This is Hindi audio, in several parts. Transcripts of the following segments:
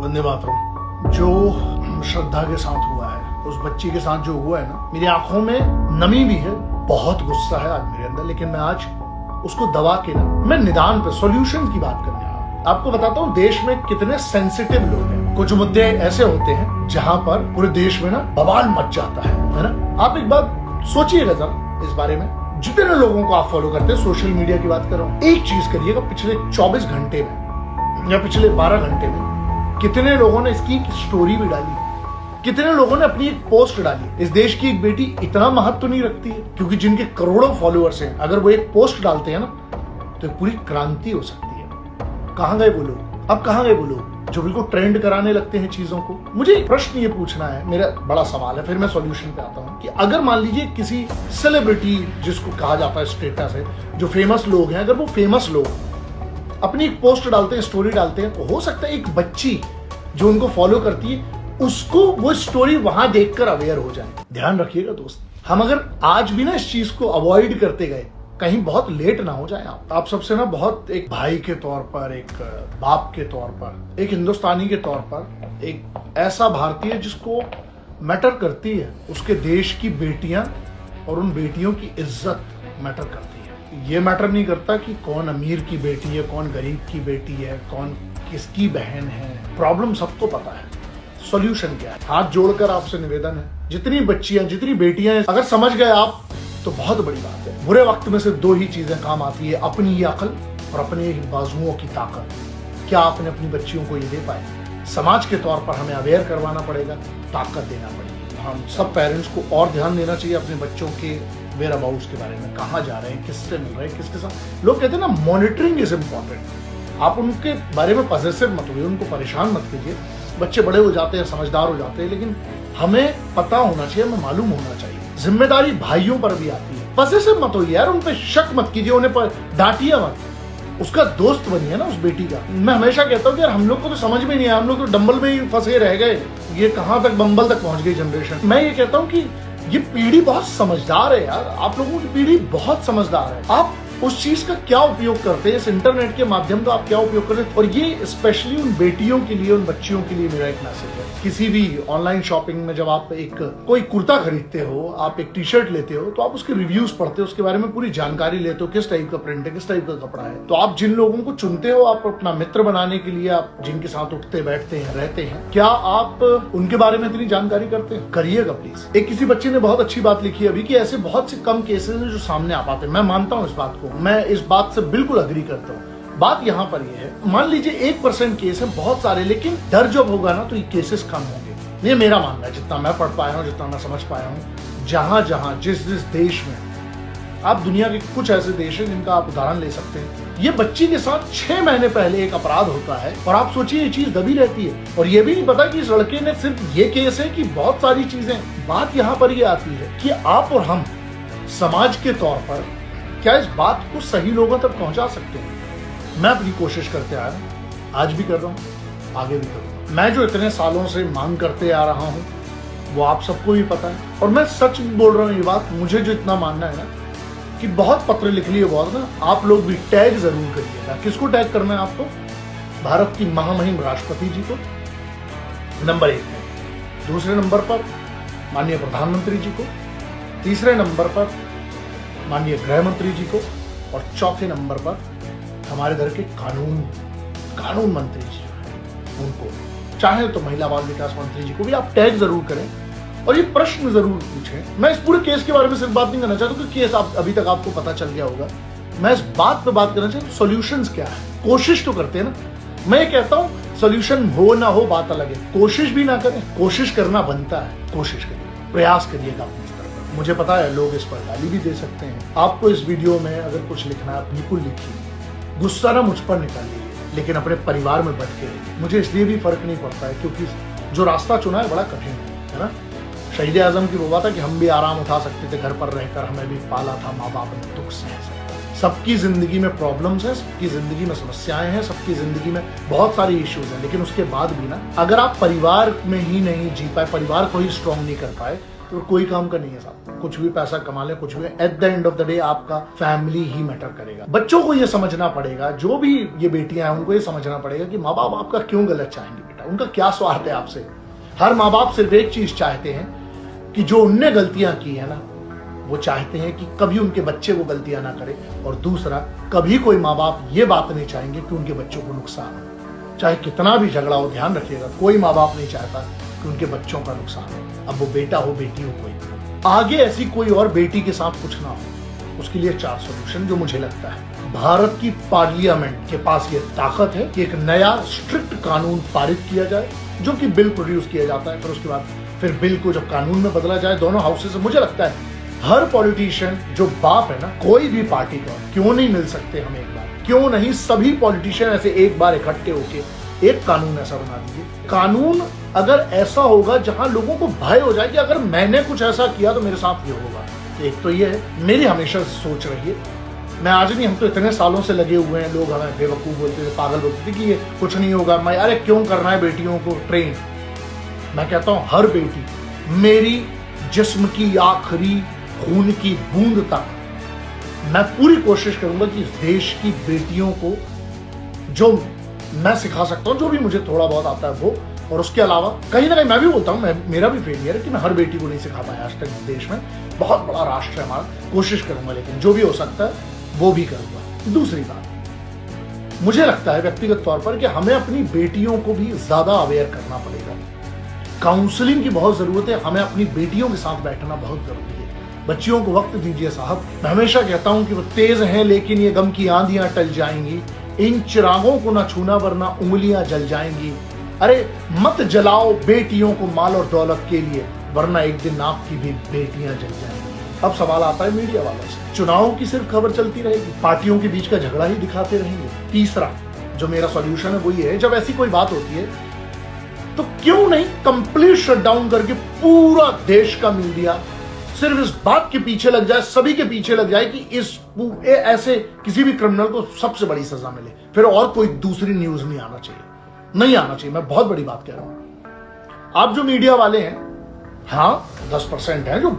वंदे मातरम। जो श्रद्धा के साथ हुआ है, उस बच्ची के साथ जो हुआ है ना, मेरी आंखों में नमी भी है, बहुत गुस्सा है आज मेरे अंदर, लेकिन मैं आज उसको दबा के ना, मैं निदान पे सॉल्यूशन की बात करने आ रहा हूं। आपको बताता हूँ देश में कितने सेंसिटिव लोग हैं। कुछ मुद्दे ऐसे होते हैं जहां पर पूरे देश में ना बवाल मच जाता है ना। आप एक बात सोचिएगा जरा इस बारे में, जितने लोगों को आप फॉलो करते हैं, सोशल मीडिया की बात कर रहा हूं, एक चीज करिएगा, पिछले 24 घंटे में या पिछले 12 घंटे में कितने लोगों ने इसकी स्टोरी भी डाली, कितने लोगों ने अपनी एक पोस्ट डाली। इस देश की एक बेटी इतना महत्व नहीं रखती है, क्योंकि जिनके करोड़ों फॉलोअर्स हैं, अगर वो एक पोस्ट डालते हैं ना तो पूरी क्रांति हो सकती है। कहां गए वो लोग? अब कहां गए वो लोग जो बिल्कुल ट्रेंड कराने लगते हैं चीजों को? मुझे एक प्रश्न ये पूछना है, मेरा बड़ा सवाल है, फिर मैं सॉल्यूशन पे आता हूं कि अगर मान लीजिए किसी सेलिब्रिटी, जिसको कहा जाता है स्टेटस है, जो फेमस लोग हैं, अगर वो फेमस लोग अपनी एक पोस्ट डालते हैं, स्टोरी डालते हैं, तो हो सकता है एक बच्ची जो उनको फॉलो करती है उसको वो स्टोरी वहां देखकर अवेयर हो जाए। ध्यान रखिएगा दोस्त, हम अगर आज भी ना इस चीज को अवॉइड करते गए, कहीं बहुत लेट ना हो जाए। आप सबसे ना बहुत एक भाई के तौर पर, एक बाप के तौर पर, एक हिंदुस्तानी के तौर पर, एक ऐसा भारतीय जिसको मैटर करती है उसके देश की बेटियां और उन बेटियों की इज्जत मैटर करती है। ये मैटर नहीं करता कि कौन अमीर की बेटी है, कौन गरीब की बेटी है, कौन किसकी बहन है। प्रॉब्लम सबको पता है, सॉल्यूशन क्या है? हाथ जोड़कर आपसे निवेदन है, जितनी बच्चियां, जितनी बेटियां हैं, अगर समझ गए आप तो बहुत बड़ी बात है। बुरे वक्त में से दो ही चीजें काम आती है, अपनी ही अकल और अपने ही बाजुओं की ताकत। क्या आपने अपनी बच्चियों को ये दे पाए? समाज के तौर पर हमें अवेयर करवाना पड़ेगा, ताकत देना पड़ेगी। हम सब पेरेंट्स को और ध्यान देना चाहिए अपने बच्चों के वेयर अबाउट्स के बारे में, कहाँ जा रहे हैं, किससे मिल रहे हैं, किसके साथ। लोग कहते हैं ना, मॉनिटरिंग इज इम्पोर्टेंट। आप उनके बारे में पॉजिटिव मत होइए, उनको परेशान मत कीजिए। बच्चे बड़े हो जाते हैं, समझदार हो जाते हैं, लेकिन हमें पता होना चाहिए, हमें मालूम होना चाहिए। जिम्मेदारी भाइयों पर भी आती है। पॉजिटिव मत होइए यार, उन पे शक मत कीजिए, उन्हें पर डांटिए मत, उसका दोस्त बनिए ना उस बेटी का। मैं हमेशा कहता हूँ कि यार हम लोग को तो समझ में नहीं आया, हम लोग तो डंबल में ही फंसे रह गए, ये कहां तक बम्बल तक पहुंच गई जनरेशन। मैं ये कहता हूँ कि ये पीढ़ी बहुत समझदार है यार, आप लोगों की पीढ़ी बहुत समझदार है। आप उस चीज का क्या उपयोग करते हैं, इस इंटरनेट के माध्यम का आप क्या उपयोग करते हैं? और ये स्पेशली उन बेटियों के लिए, उन बच्चियों के लिए मेरा एक मैसेज है। किसी भी ऑनलाइन शॉपिंग में जब आप एक कोई कुर्ता खरीदते हो, आप एक टी शर्ट लेते हो, तो आप उसके रिव्यूज पढ़ते हो, उसके बारे में पूरी जानकारी लेते हो, किस टाइप का प्रिंट है, किस टाइप का कपड़ा है। तो आप जिन लोगों को चुनते हो, आप अपना मित्र बनाने के लिए, आप जिनके साथ उठते बैठते हैं, रहते हैं, क्या आप उनके बारे में इतनी जानकारी करते हैं? करिएगा प्लीज। एक किसी बच्चे ने बहुत अच्छी बात लिखी अभी कि ऐसे बहुत से कम केसेस हैं जो सामने आ पाते हैं। मैं मानता हूँ इस बात को, मैं इस बात से बिल्कुल अग्री करता हूँ। बात यहाँ पर ये है, मान लीजिए 1% केस है, बहुत सारे, लेकिन डर जब होगा ना तो ये केसेस कम होंगे। ये मेरा मानना है, जितना मैं पढ़ पाया हूँ, जितना मैं समझ पाया हूँ। जहां जहां जिस जिस देश में, आप दुनिया के कुछ ऐसे देश हैं जिनका आप उदाहरण ले सकते हैं, ये बच्ची के साथ 6 महीने पहले एक अपराध होता है और आप सोचिए ये चीज दबी रहती है, और ये भी नहीं पता कि इस लड़के ने सिर्फ ये केस है कि बहुत सारी चीजें। बात यहाँ पर ये आती है कि आप और हम समाज के तौर पर क्या इस बात को सही लोगों तक पहुंचा सकते हैं? मैं अपनी कोशिश करते आया हूं, आज भी कर रहा हूं, आगे भी करूंगा। मैं जो इतने सालों से मांग करते आ रहा हूं, वो आप सबको भी पता है, और मैं सच बोल रहा हूं ये बात। मुझे जो इतना मानना है ना कि बहुत पत्र लिख लिए, बहुत ना, आप लोग भी टैग जरूर करिएगा। किसको टैग करना है आपको? भारत की महामहिम राष्ट्रपति जी को नंबर 1 में, दूसरे नंबर पर माननीय प्रधानमंत्री जी को, तीसरे नंबर पर माननीय गृह मंत्री जी को, और चौथे नंबर पर हमारे घर के कानून मंत्री जी हैं उनको। चाहे तो महिला बाल विकास मंत्री जी को भी आप टैग जरूर करें और ये प्रश्न जरूर पूछें। मैं इस पूरे केस के बारे में सिर्फ बात नहीं करना चाहता, क्योंकि केस अभी तक आपको पता चल गया होगा। मैं इस बात पे बात करना चाहता हूँ, सॉल्यूशंस क्या है। कोशिश तो करते हैं ना, मैं ये कहता हूँ सॉल्यूशन हो ना हो बात अलग है, कोशिश भी ना करें, कोशिश करना बनता है। कोशिश करिए, प्रयास करिएगा अपने स्तर पर। मुझे पता है लोग इस पर गाली भी दे सकते हैं। आपको इस वीडियो में अगर कुछ लिखना है बिल्कुल लिखिए, गुस्सा ना मुझ पर निकालिए, लेकिन अपने परिवार में बैठ के रहिए। मुझे इसलिए भी फर्क नहीं पड़ता है क्योंकि जो रास्ता चुना है बड़ा कठिन है ना। शहीद आजम की वो बात है कि हम भी आराम उठा सकते थे घर पर रहकर, हमें भी पाला था माँ बाप ने, दुख सह सकते। सबकी जिंदगी में प्रॉब्लम्स हैं, सबकी जिंदगी में समस्याएं हैं, सबकी जिंदगी में बहुत सारी इश्यूज हैं, लेकिन उसके बाद भी ना, अगर आप परिवार में ही नहीं जी पाए, परिवार को ही स्ट्रॉन्ग नहीं कर पाए, तो कोई काम का नहीं है साहब। कुछ भी पैसा कमा ले, कुछ भी, at the end of the day आपका फैमिली ही मैटर करेगा। बच्चों को ये समझना पड़ेगा, जो भी ये बेटियां हैं उनको ये समझना पड़ेगा कि माँ बाप आपका क्यों गलत चाहेंगे बेटा। उनका क्या स्वार्थ है आपसे? हर माँ बाप सिर्फ एक चीज चाहते हैं कि जो उनने गलतियां की है ना, वो चाहते हैं कि कभी उनके बच्चे वो गलतियां ना करें। और दूसरा, कभी कोई माँ बाप ये बात नहीं चाहेंगे कि उनके बच्चों को नुकसान हो। चाहे कितना भी झगड़ा हो, ध्यान रखिएगा, कोई माँ बाप नहीं चाहता कि उनके बच्चों का नुकसान हो। अब वो बेटा हो, बेटी हो, कोई आगे ऐसी कोई और बेटी के साथ कुछ ना हो। उसके लिए 4 सॉल्यूशन जो मुझे लगता है भारत की पार्लियामेंट के पास ये ताकत है कि एक नया स्ट्रिक्ट कानून पारित किया जाए, जो कि बिल प्रोड्यूस किया जाता है। फिर उसके बाद फिर बिल को जब कानून में बदला जाए दोनों हाउसेस से। मुझे लगता है हर पॉलिटिशियन जो बाप है ना, कोई भी पार्टी का, क्यों नहीं मिल सकते हम एक बार? क्यों नहीं सभी पॉलिटिशियन ऐसे एक बार इकट्ठे होके एक कानून ऐसा बना दीजिए। कानून अगर ऐसा होगा जहां लोगों को भय हो जाए कि अगर मैंने कुछ ऐसा किया तो मेरे साथ ये होगा। एक तो ये है, मेरी हमेशा सोच रही है, मैं आज नहीं, हम तो इतने सालों से लगे हुए हैं, लोग हमें बेवकूफ बोलते थे, पागल बोलते थे कि ये कुछ नहीं होगा। मैं, अरे क्यों करना है बेटियों को ट्रेन? मैं कहता हूं हर बेटी, मेरी जिस्म की आखिरी खून की बूंद तक मैं पूरी कोशिश करूंगा कि इस देश की बेटियों को जो मैं सिखा सकता हूं, जो भी मुझे थोड़ा बहुत आता है वो। और उसके अलावा कहीं ना कहीं मैं भी बोलता हूं, मेरा भी फेलियर है कि मैं हर बेटी को नहीं सिखा पाया आज तक इस देश में। बहुत बड़ा राष्ट्र है हमारा, कोशिश करूंगा, लेकिन जो भी हो सकता है वो भी करूंगा। दूसरी बात, मुझे लगता है व्यक्तिगत तौर पर कि हमें अपनी बेटियों को भी ज्यादा अवेयर करना पड़ेगा। काउंसलिंग की बहुत जरूरत है, हमें अपनी बेटियों के साथ बैठना बहुत जरूरी है। बच्चियों को वक्त दीजिए साहब। मैं हमेशा कहता हूं कि वो तेज हैं लेकिन ये गम की आंधियां टल जाएंगी। इन चिरागों को ना छूना वरना उंगलियां जल जाएंगी। अरे मत जलाओ बेटियों को माल और दौलत के लिए, वरना एक दिन आपकी भी बेटियां जल जाएंगी। अब सवाल आता है मीडिया वालों से, चुनाव की सिर्फ खबर चलती रहेगी, पार्टियों के बीच का झगड़ा ही दिखाते रहेंगे। तीसरा जो मेरा सॉल्यूशन है वो ये है, जब ऐसी कोई बात होती है तो क्यों नहीं कंप्लीट शटडाउन करके पूरा देश का मीडिया सिर्फ इस बात के पीछे लग जाए, सभी के पीछे लग जाए कि ऐसे किसी भी क्रिमिनल को सबसे बड़ी सजा मिले, फिर और कोई दूसरी न्यूज नहीं आना चाहिए, नहीं आना चाहिए। मैं बहुत बड़ी बात कह रहा हूं। आप जो मीडिया वाले हैं, हाँ 10% हैं जो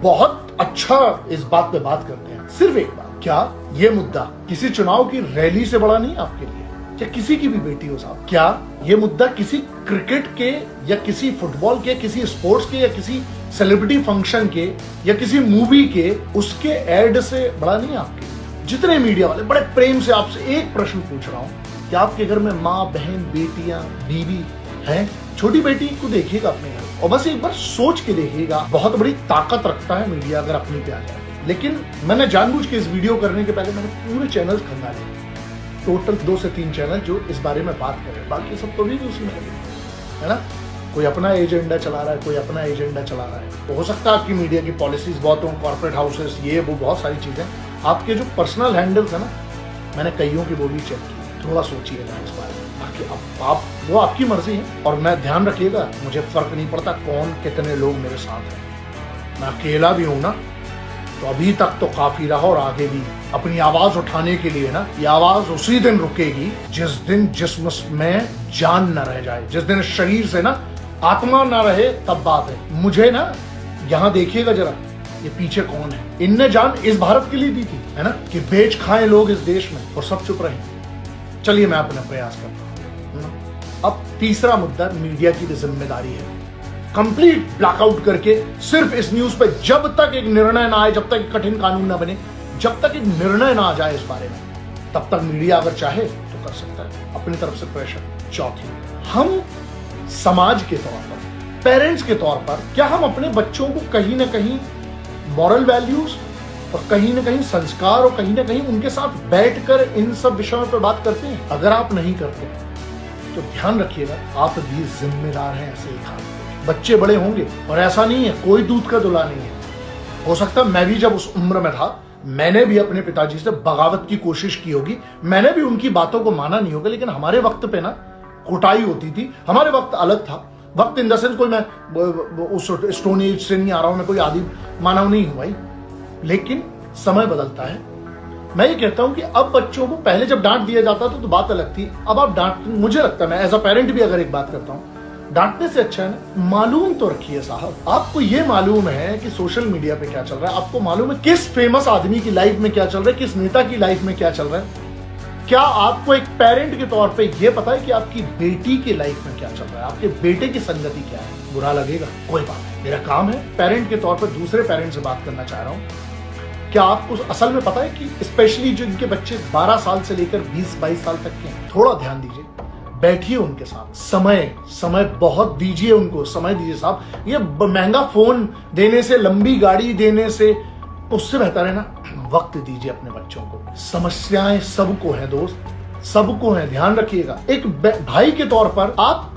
बहुत अच्छा इस बात पे बात करते हैं। सिर्फ एक बात, क्या ये मुद्दा किसी चुनाव की रैली से बड़ा नहीं आपके लिए? या किसी की भी बेटी हो साहब, क्या ये मुद्दा किसी क्रिकेट के या किसी फुटबॉल के, किसी स्पोर्ट्स के या किसी सेलिब्रिटी फंक्शन के या किसी मूवी के उसके एड से बड़ा नहीं आपके? जितने मीडिया वाले, बड़े प्रेम से आपसे एक प्रश्न पूछ रहा हूं कि आपके घर में माँ, बहन, बेटियां, बीवी हैं? छोटी बेटी को देखिएगा अपने घर और बस एक बार सोच के देखिएगा, बहुत बड़ी ताकत रखता है मीडिया अगर अपनी पे आ जाए। लेकिन मैंने जानबूझ के इस वीडियो करने के पहले मैंने पूरे चैनल खंगाले, टोटल 2 से 3 चैनल जो इस बारे में बात कर रहे हैं, बाकी सब तो भी उसमें है ना। कोई अपना एजेंडा चला रहा है, कोई अपना एजेंडा चला रहा है। तो हो सकता है आपकी मीडिया की पॉलिसीज बहुत हो, कॉर्पोरेट हाउसेस, ये वो बहुत सारी चीजें। आपके जो पर्सनल हैंडल्स है ना, मैंने कईयों की वो भी चेक की, थोड़ा सोचिएगा इस बारे में। बाकी आप वो आपकी मर्जी है। और मैं ध्यान रखिएगा, मुझे फर्क नहीं पड़ता कौन कितने लोग मेरे साथ हैं, मैं अकेला भी हूं ना तो अभी तक तो काफी रहा, और आगे भी अपनी आवाज उठाने के लिए ना, ये आवाज उसी दिन रुकेगी जिस दिन जिस्म में जान न रह जाए, जिस दिन शरीर से ना आत्मा ना रहे, तब बात है। मुझे ना यहाँ देखिएगा जरा, ये पीछे कौन है? इनने जान इस भारत के लिए दी थी, है ना, कि बेच खाएं लोग इस देश में, और सब चुप रहे। चलिए मैं अपना प्रयास करता हूँ। अब तीसरा मुद्दा मीडिया की जिम्मेदारी है, कंप्लीट ब्लैकआउट करके सिर्फ इस न्यूज पे जब तक एक निर्णय ना आए, जब तक कठिन कानून ना बने, जब तक एक निर्णय ना आ जाए इस बारे में, तब तक मीडिया अगर चाहे तो कर सकता है अपनी तरफ से प्रेशर। चौथी, हम समाज के तौर पर, पेरेंट्स के तौर पर, क्या हम अपने बच्चों को कहीं ना कहीं मॉरल वैल्यूज और कहीं ना कहीं संस्कार और कहीं ना कहीं उनके साथ बैठकर इन सब विषयों पर बात करते हैं? अगर आप नहीं करते तो ध्यान रखिएगा, आप भी जिम्मेदार हैं ऐसे ही खाने। बच्चे बड़े होंगे और ऐसा नहीं है, कोई दूध का धुला नहीं है। हो सकता है मैं भी जब उस उम्र में था, मैंने भी अपने पिताजी से बगावत की कोशिश की होगी, मैंने भी उनकी बातों को माना नहीं होगा, लेकिन हमारे वक्त पे ना कुटाई होती थी, हमारे वक्त अलग था। वक्त इन द सेंस कोई मैं उस स्टोन एज से नहीं आ रहा हूं, मैं कोई आदि मानव नहीं हूं भाई, लेकिन समय बदलता है। मैं ये कहता हूं कि अब बच्चों को पहले जब डांट दिया जाता था तो बात अलग थी, अब आप डांट, मुझे लगता है, मैं एज अ पेरेंट भी अगर एक बात करता हूं, डांटने से अच्छा है ना, मालूम तो रखिए साहब। आपको ये मालूम है कि सोशल मीडिया पे क्या चल रहा है, आपको मालूम है किस फेमस आदमी की लाइफ में क्या चल रहा है, किस नेता की लाइफ में क्या चल रहा है, क्या आपको एक पेरेंट के तौर पे ये पता है कि आपकी बेटी की लाइफ में क्या चल रहा है, आपके बेटे की संगति क्या है? बुरा लगेगा, कोई बात नहीं, मेरा काम है पेरेंट के तौर पे दूसरे पेरेंट से बात करना चाह रहा हूं। क्या आपको असल में पता है कि स्पेशली जो इनके बच्चे 12 साल से लेकर 20-22 साल तक के हैं, थोड़ा ध्यान दीजिए, बैठिए उनके साथ, समय बहुत दीजिए उनको, समय दीजिए साहब। ये महंगा फोन देने से, लंबी गाड़ी देने से, उससे बेहतर है ना वक्त दीजिए अपने बच्चों को। समस्याएं सबको है दोस्त, सबको है, ध्यान रखिएगा। एक भाई के तौर पर आप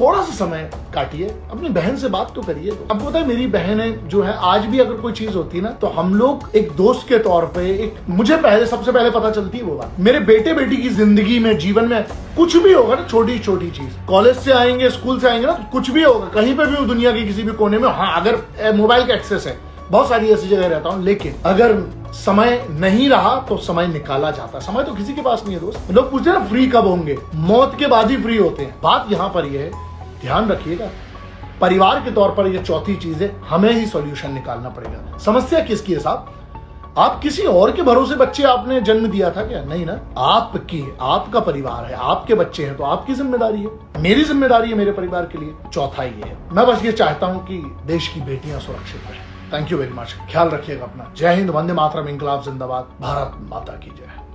थोड़ा सा समय काटिए, अपनी बहन से बात तो करिए। आपको पता है मेरी बहन है जो है, आज भी अगर कोई चीज होती है ना तो हम लोग एक दोस्त के तौर पे, एक मुझे सबसे पहले पता चलती है वो बात। मेरे बेटे बेटी की जिंदगी में, जीवन में कुछ भी होगा ना, छोटी छोटी चीज, कॉलेज से आएंगे, स्कूल से आएंगे ना, तो कुछ भी होगा, कहीं पे भी दुनिया के किसी भी कोने में, हाँ अगर मोबाइल का एक्सेस है, बहुत सारी ऐसी जगह रहता हूं, लेकिन अगर समय नहीं रहा तो समय निकाला जाता है। समय तो किसी के पास नहीं है दोस्त। लोग पूछते हैं ना फ्री कब होंगे, मौत के बाद ही फ्री होते हैं। बात यहां पर यह है, ध्यान रखिएगा, परिवार के तौर पर यह चौथी चीज है, हमें ही सॉल्यूशन निकालना पड़ेगा। समस्या किसकी है साहब? आप किसी और के भरोसे बच्चे आपने जन्म दिया था क्या? नहीं ना, आपकी, आपका परिवार है, आपके बच्चे हैं, तो आपकी जिम्मेदारी है, मेरी जिम्मेदारी है मेरे परिवार के लिए। चौथा ये है, मैं बस ये चाहता हूं कि देश की बेटियां सुरक्षित रहें। थैंक यू वेरी मच, ख्याल रखिएगा अपना। जय हिंद, वंदे मातरम, इंकलाब जिंदाबाद, भारत माता की जय।